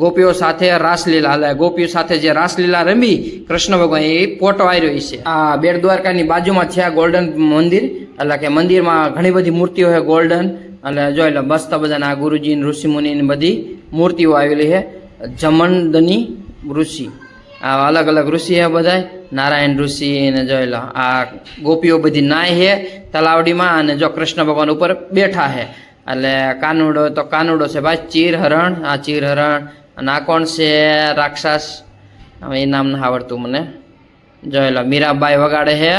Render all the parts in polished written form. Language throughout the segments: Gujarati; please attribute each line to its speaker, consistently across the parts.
Speaker 1: ગોપીઓ સાથે રાસલીલા એટલે ગોપીઓ સાથે જે રાસલીલા રમી કૃષ્ણ ભગવાન એ ફોટો આવ્યો છે. આ બેટ દ્વારકાની બાજુમાં છે આ ગોલ્ડન મંદિર એટલે કે મંદિરમાં ઘણી બધી મૂર્તિઓ છે ગોલ્ડન. એટલે જોઈ લો મસ્ત બધાના ગુરુજી ઋષિમુનિની બધી મૂર્તિઓ આવેલી છે. જમનદની ઋષિ આ અલગ અલગ ઋષિ છે બધા. નારાયણ ઋષિ ને જોઈ લો આ ગોપીઓ બધી નાય છે તલાવડીમાં અને જો કૃષ્ણ ભગવાન ઉપર બેઠા છે. એટલે કાનુડો તો કાનુડો છે ભાઈ. ચીર હરણ આ ચીર હરણ અને આ કોણ છે રાક્ષસ હવે એ નામ ના આવડતું મને. જોઈ લો મીરાબાઈ વગાડે છે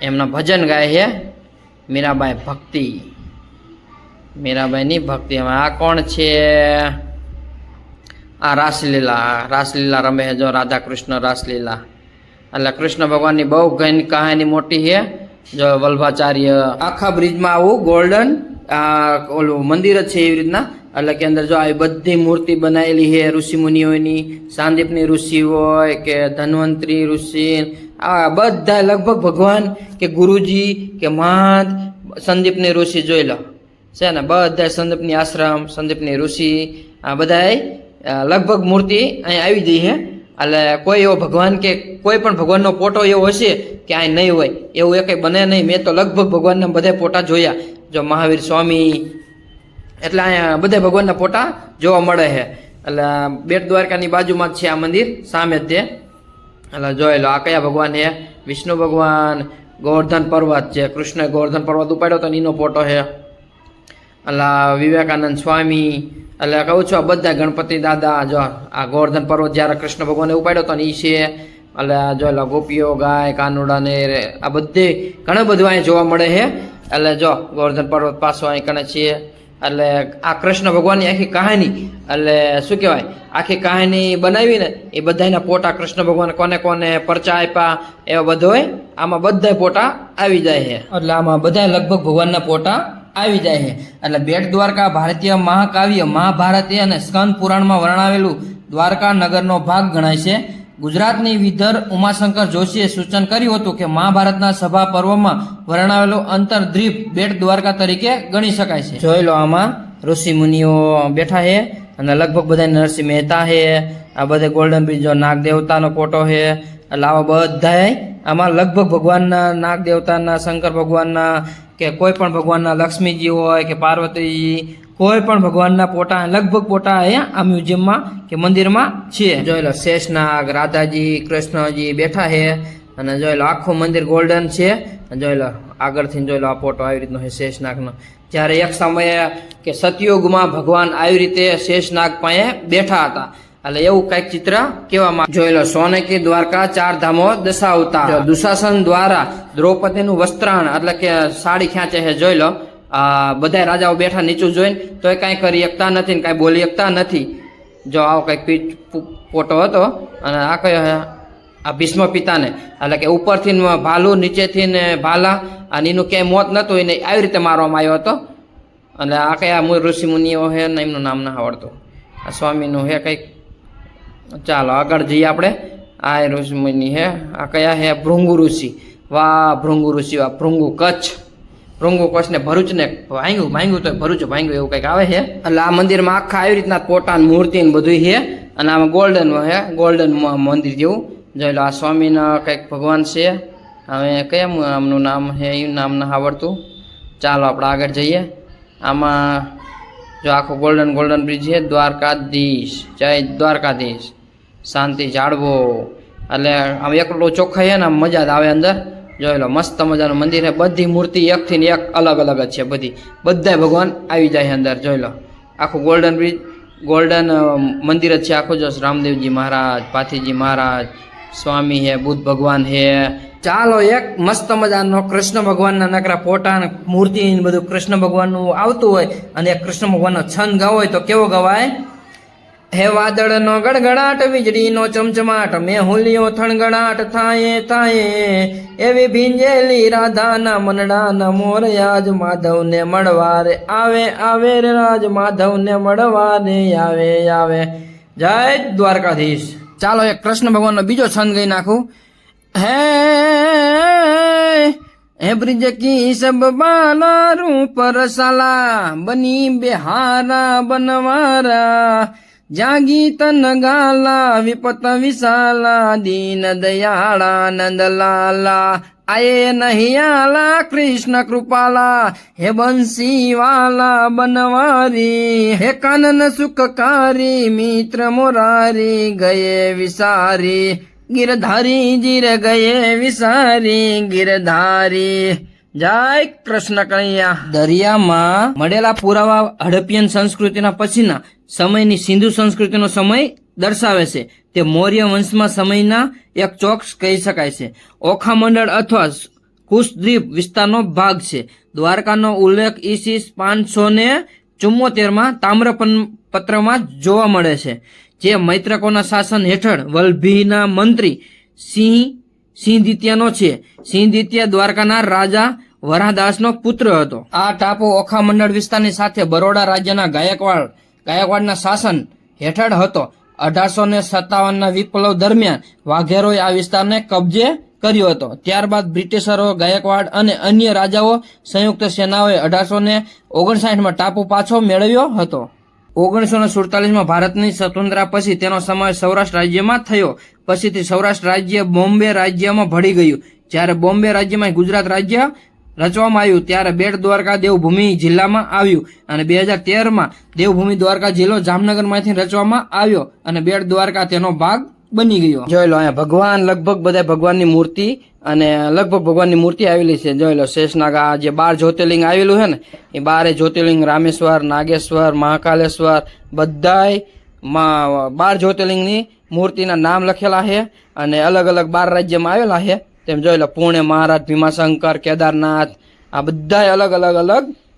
Speaker 1: એમના ભજન ગાય છે. મીરાબાઈ ભક્તિ મીરાબાઈની ભક્તિ. હવે આ કોણ છે આ રાસલીલા રમે છે જો રાધા કૃષ્ણ રાસલીલા. એટલે કૃષ્ણ ભગવાનની બહુ ઘણી કહાની મોટી છે. જો વલ્ભાચાર્ય આખા બ્રિજમાં આવું ગોલ્ડન ઓલું મંદિર જ છે એવી રીતના. એટલે કે અંદર જો આવી બધી મૂર્તિ બનાવેલી છે ઋષિ મુનિઓની. સાંદીપની ઋષિ હોય કે ધન્વંતરી ઋષિ આ બધા લગભગ ભગવાન કે ગુરુજી કે મહાંત સંદીપની ઋષિ જોઈ લો છે ને. બધા સંદીપની આશ્રમ સંદીપની ઋષિ આ બધા લગભગ મૂર્તિ અહીં આવી ગઈ છે. એટલે કોઈ એવો ભગવાન કે કોઈ પણ ભગવાનનો ફોટો એવો હશે કે અહીં નહીં હોય એવું એ કંઈ બને નહીં. મેં તો લગભગ ભગવાનના બધા ફોટા જોયા. જો મહાવીર સ્વામી એટલે અહીંયા બધા ભગવાનના ફોટા જોવા મળે છે. એટલે બેટ દ્વારકાની બાજુમાં જ છે આ મંદિર સામે જ તે. એટલે જોઈ લો આ કયા ભગવાન છે વિષ્ણુ ભગવાન. ગોવર્ધન પર્વત છે કૃષ્ણએ ગોવર્ધન પર્વત ઉપાડ્યો તો એનો ફોટો છે. એટલે વિવેકાનંદ સ્વામી એટલે કહું છું આ બધા ગણપતિ દાદા જો આ ગોવર્ધન પર્વત જ્યારે કૃષ્ણ ભગવાને ઉપાડ્યો હતો ને એ છે. એટલે જો લો ગોપીઓ ગાય કાનુડાને આ બધે ઘણું બધું અહીંયા જોવા મળે છે. એટલે જો ગોવર્ધન પર્વત પાછો અહીં કણે છીએ. એટલે આ કૃષ્ણ ભગવાનની આખી કહાની એટલે શું કહેવાય આખી કહાની બનાવીને એ બધાના ફોટા કૃષ્ણ ભગવાન કોને કોને પરચા આપ્યા એવા બધોય આમાં બધા ફોટા આવી જાય છે. એટલે આમાં બધા લગભગ ભગવાનના ફોટા આવી જાય છે. એટલે બેટ દ્વારકા ભારતીય મહાકાવ્ય મહાભારત અને સ્કંદ પુરાણમાં વર્ણવેલું દ્વારકા નગરનો ભાગ ગણાય છે. ગુજરાતની વિધર ઉમાશંકર જોશીએ સૂચન કર્યું હતું કે મહાભારતના સભા પર્વમાં વર્ણવેલું અંતરદ્વીપ બેટ દ્વારકા તરીકે ગણી શકાય છે. જોઈ લો આમાં ઋષિ મુનિઓ બેઠા છે અને લગભગ બધા નરસિંહ મહેતા છે. આ બધા ગોલ્ડન બ્રિજ નાગ દેવતાનો ફોટો છે. એટલે આવા બધા આમાં લગભગ ભગવાનના નાગ દેવતાના શંકર ભગવાનના કે કોઈ પણ ભગવાનના લક્ષ્મીજી હોય કે પાર્વતીજી કોઈ પણ ભગવાનના ફોટા લગભગ ફોટા અહીંયા આ મ્યુઝિયમમાં કે મંદિરમાં છે. જોઈ લો શેષનાગ રાધાજી કૃષ્ણજી બેઠા છે અને જોઈ લો આખું મંદિર ગોલ્ડન છે. જોઈ લો આગળથી જોઈ લો આ ફોટો આવી રીતનો છે શેષનાગનો. જ્યારે એક સમયે કે સતયુગમાં ભગવાન આવી રીતે શેષનાગ પાસે બેઠા હતા. એટલે એવું કઈક ચિત્ર કહેવામાં. જોઈ લો સોને કી દ્વારકા ચાર ધામો દશાવતાર. દુશાસન દ્વારા દ્રૌપદીનું વસ્ત્રાણ એટલે કે સાડી ખેંચે છે. જોઈ લો બધા રાજાઓ બેઠા નીચું જોઈને તોય કાંઈ કરી શકતા નથી ને કાંઈ બોલી શકતા નથી. જો આવો કંઈક ફોટો હતો. અને આ કયો આ ભીષ્મ પિતાને એટલે કે ઉપરથી ભાલું નીચેથી ને ભાલા અને એનું ક્યાંય મોત નહોતું એને આવી રીતે મારવામાં આવ્યો હતો. અને આ કયા ઋષિ મુનિઓ છે ને એમનું નામ ના આવડતું. આ સ્વામીનું છે કંઈક. ચાલો આગળ જઈએ આપણે. આ ઋષિ મુનિ છે આ કયા છે ભૃંગુ ઋષિ. વાહ ભૃંગુ ઋષિ વાહ ભૃંગુ કચ્છ ને ભરૂચ ને ભાંગ્યું તો ભરૂચ ભાંગ્યું એવું કંઈક આવે છે. એટલે આ મંદિરમાં આખા આવી રીતના પોટા મૂર્તિ ને બધું છે. અને આમાં ગોલ્ડન છે ગોલ્ડન મંદિર જેવું. જોઈ લો આ સ્વામીના કંઈક ભગવાન છે. હવે કયા આમનું નામ છે એ નામ ના આવડતું. ચાલો આપણે આગળ જઈએ. આમાં જો આખો ગોલ્ડન બ્રિજ છે. દ્વારકાધીશ જય દ્વારકાધીશ શાંતિ જાળવો. એટલે આમ એકલો ચોખ્ખા છે ને આમ મજા જ આવે અંદર. જોઈ લો મસ્ત મજાનું મંદિર છે. બધી મૂર્તિ એકથી ને એક અલગ અલગ જ છે. બધા ભગવાન આવી જાય છે અંદર. જોઈ લો આખું ગોલ્ડન બ્રિજ ગોલ્ડન મંદિર જ છે આખું. જો રામદેવજી મહારાજ પાથીજી મહારાજ સ્વામી છે બુદ્ધ ભગવાન છે. ચાલો એક મસ્ત મજાનો કૃષ્ણ ભગવાનના નકરા ફોટા ને મૂર્તિ બધું કૃષ્ણ ભગવાનનું આવતું હોય અને એક કૃષ્ણ ભગવાનનો છંદ ગાવો હોય તો કેવો ગવાય. હે વાદળનો ગડગડાટ વીજળીનો ચમચમાટ મેહુલિયો થણગડાટ થાય થાય એવી ભીંજેલી રાધાના મનડાના મોર આજ માધવને મળવા રે આવે આવે રે રાજ માધવને મળવા રે આવે આવે. જય દ્વારકાધીશ. ચાલો એક કૃષ્ણ ભગવાનનો બીજો છંદ ગઈ નાખું. હે બ્રિજ કી સબ બાલા રૂપ રસાલા બની બિહારા બનવારા જાગી તન ગાલા વિપત વિશાલા દીન દયાળા નંદલાલા આયે નહીં આલા કૃષ્ણ કૃપાલા હે બંસી વાલા બનવારી હે કાનન સુખકારી મિત્ર મોરારી ગયે વિસારી ગિરધારી જીર ગયે વિસારી ગિરધારી જય કૃષ્ણ કનૈયા. દરિયામાં મળેલા પુરાવા હડપ્પિયન સંસ્કૃતિના પછીના સમયની સિંધુ સંસ્કૃતિનો સમય દર્શાવે છે. તે મૌર્ય વંશમાં સમયના એક ચોક્સ કહી શકાય છે. ઓખા મંડળ અથવા કુશદ્વીપ વિસ્તારનો ભાગ છે. દ્વારકાનો ઉલ્લેખ ઈસી 574માં તામ્રપત્રમાં જોવા મળે છે, જે મૈત્રકોના શાસન હેઠળ વલ્લભીના મંત્રી સિંહદિત્યનો છે. સિંહદિત્ય દ્વારકાના રાજા વરાહદાસનો પુત્ર હતો. આ ટાપુ ઓખા મંડળ વિસ્તારની સાથે બરોડા રાજ્યના ગાયકવાડના શાસન હેઠળ હતો. 1857ના વિપ્લવ દરમિયાન વાઘેરોએ આ વિસ્તારને કબજે કર્યો હતો. ત્યારબાદ બ્રિટિશરો, ગાયકવાડ અને અન્ય રાજાઓ સંયુક્ત સેનાઓએ 1859માં ટાપુ પાછો મેળવ્યો હતો. 1947માં ભારતની સ્વતંત્રતા પછી તેનો સમાવેશ સૌરાષ્ટ્ર રાજ્યમાં થયો. પછીથી સૌરાષ્ટ્ર રાજ્ય બોમ્બે રાજ્યમાં ભળી ગયું. જ્યારે બોમ્બે રાજ્યમાં ગુજરાત રાજ્ય રચવામાં આવ્યું ત્યારે બેટ દ્વારકા દેવભૂમિ જિલ્લામાં આવ્યું અને 2013માં દેવભૂમિ દ્વારકા જિલ્લો જામનગરમાંથી રચવામાં આવ્યો અને બેટ દ્વારકા તેનો ભાગ બની ગયો. જોઈ લો અહીંયા ભગવાન, લગભગ બધા ભગવાનની મૂર્તિ અને લગભગ ભગવાનની મૂર્તિ આવેલી છે. જોઈ લો શેષનાગા, જે 12 જ્યોતિર્લિંગ આવેલું છે ને એ 12 જ્યોતિર્લિંગ રામેશ્વર, નાગેશ્વર, મહાકાલેશ્વર બધાય 12 જ્યોતિર્લિંગની મૂર્તિના નામ લખેલા છે અને અલગ અલગ 12 રાજ્યમાં આવેલા છે. તેમ જોઈ લો પુણે, મહારાજ, ભીમાશંકર, કેદારનાથ આ બધા અલગ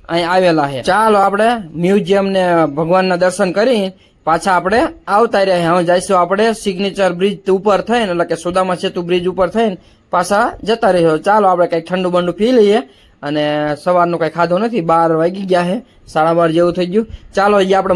Speaker 1: અહીં આવેલા છે. ચાલો આપણે મ્યુઝિયમ ને ભગવાનના દર્શન કરી પાછા આપણે આવતા રહ્યા. હવે જઈશું આપણે સિગ્નેચર બ્રિજ ઉપર થઈને, એટલે કે સુદામા સેતુ બ્રિજ ઉપર થઈને પાછા જતા રહીશું. ચાલો આપણે કંઈક ઠંડુ બંડુ પી લઈએ અને સવારનું કંઈ ખાધું નથી, 12 વાગી ગયા છે, 12:30 જેવું થઈ ગયું. ચાલો અહીંયા આપણે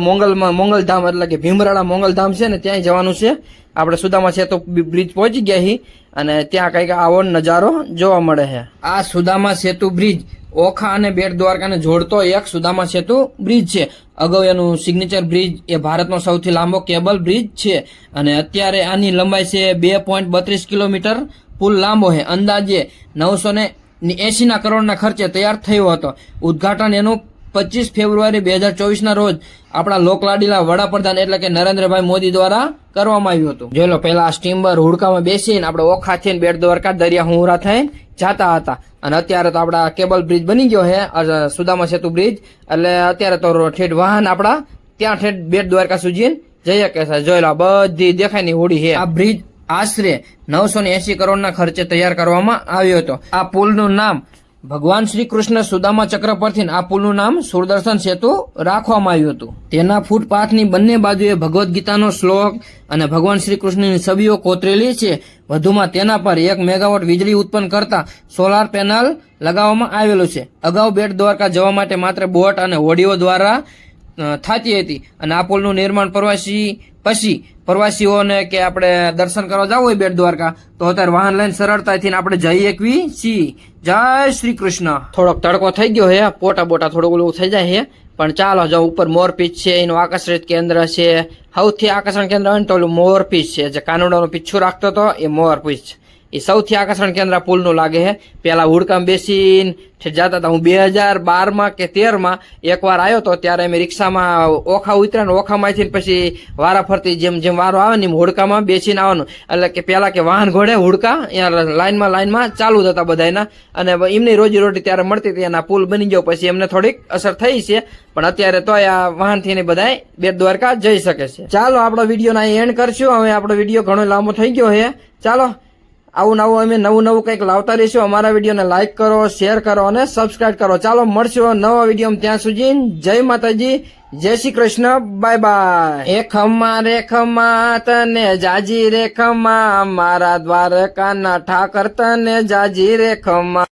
Speaker 1: મોંગલધામ એટલે કે ભીમરાળા મોંગલધામ છે ને ત્યાં જવાનું છે. આપણે સુદામા સેતુ બ્રિજ પહોંચી ગયા છીએ અને ત્યાં કંઈક આવો નજારો જોવા મળે છે. આ સુદામા સેતુ બ્રિજ ઓખા અને બેટ દ્વારકાને જોડતો એક સુદામા સેતુ બ્રિજ છે. અગાઉ એનું સિગ્નેચર બ્રિજ એ ભારતનો સૌથી લાંબો કેબલ બ્રિજ છે અને અત્યારે આની લંબાઈ છે 2.32 કિલોમીટર. પુલ લાંબો છે, અંદાજે 980 કરોડના ખર્ચે તૈયાર થયો હતો. ઉદ્ઘાટન એનું 25 ફેબ્રુઆરી 2024ના રોજ આપણા લોકલાડીલા વડાપ્રધાન એટલે કે નરેન્દ્રભાઈ મોદી દ્વારા કરવામાં આવ્યું હતું. જોઈ લો પહેલા સ્ટીમર હુડકામાં બેસીને આપણે ઓખા થઈને બેટ દ્વારકા દરિયા હુંરા થઈને જતા હતા અને અત્યારે તો આપણા કેબલ બ્રિજ બની ગયો છે સુદામા સેતુ બ્રિજ. એટલે અત્યારે તો ઠેઠ વાહન આપણા ત્યાં ઠેઠ બેટ દ્વારકા સુધી જઈ શકે છે. જોઈ લો બધી દેખાય ની હોડી છે. આ બ્રિજ આશરે 980 કરોડના ખર્ચે તૈયાર કરવામાં આવ્યો હતો. આ પુલનું નામ ભગવાન શ્રી કૃષ્ણ સુદામા ચક્ર પરથી આ પુલનું નામ સુદર્શન સેતુ રાખવામાં આવ્યું હતું. તેના ફૂટપાથની બંને બાજુએ ભગવદ્ ગીતાનો શ્લોક અને ભગવાન શ્રી કૃષ્ણની છબીઓ કોતરેલી છે. વધુમાં તેના પર 1 મેગાવોટ વીજળી ઉત્પન્ન કરતા સોલાર પેનલ લગાવવામાં આવેલું છે. અગાઉ બેટ દ્વારકા જવા માટે માત્ર બોટ અને હોડીઓ દ્વારા થતી હતી અને આ પુલનું નિર્માણ પ્રવાસીઓને કે આપણે દર્શન કરવા જવું હોય બેટ દ્વારકા તો અત્યારે વાહન લઈને સરળતાથી આપણે જઈ શકવી છીએ. જય શ્રી કૃષ્ણ. થોડોક તડકો થઈ ગયો હે, પોટા થોડું ઓલું થઈ જાય છે, પણ ચાલો જો ઉપર મોરપીંછ છે, એનું આકર્ષિત કેન્દ્ર છે. સૌથી આકર્ષણ કેન્દ્ર હોય ને તો ઓલું મોરપીંછ છે, જે કાનુડાનું પીછું રાખતો હતો એ મોરપીંછ. એ સૌથી આકર્ષણ કેન્દ્ર પુલનું લાગે છે. પેલા હુડકામાં બેસીને જતા હતા. હું 2012માં કે 13માં એકવાર આવ્યો હતો, ત્યારે અમે રિક્ષામાં ઓખા ઉતર્યા ને ઓખામાંથી પછી વારા ફરતી જેમ વારો આવે ને હુડકામાં બેસીને આવવાનું. એટલે કે પેલા કે વાહન ઘોડે હુડકા લાઈનમાં ચાલુ થતા બધાના અને એમની રોજીરોટી ત્યારે મળતી હતી. અને પુલ બની ગયો પછી એમને થોડીક અસર થઈ છે, પણ અત્યારે તો આ વાહનથી ને બધા બેટ દ્વારકા જઈ શકે છે. ચાલો આપણો વિડીયો ના એન્ડ કરશું. હવે આપણો વિડીયો ઘણો લાંબો થઈ ગયો છે. ચાલો આવું અમે નવું કંઈક લાવતા રહીશું. અમારા વિડીયોને લાઈક કરો, શેર કરો અને સબસ્ક્રાઇબ કરો. ચાલો મળશું નવા વિડીયો. ત્યાં સુધી જય માતાજી, જય શ્રી કૃષ્ણ, બાય બાય. એ ખમ્મા તને જાજી રે ખમ્મા, મારા દ્વારકાના ઠાકર તને જાજી રે ખમ્મા.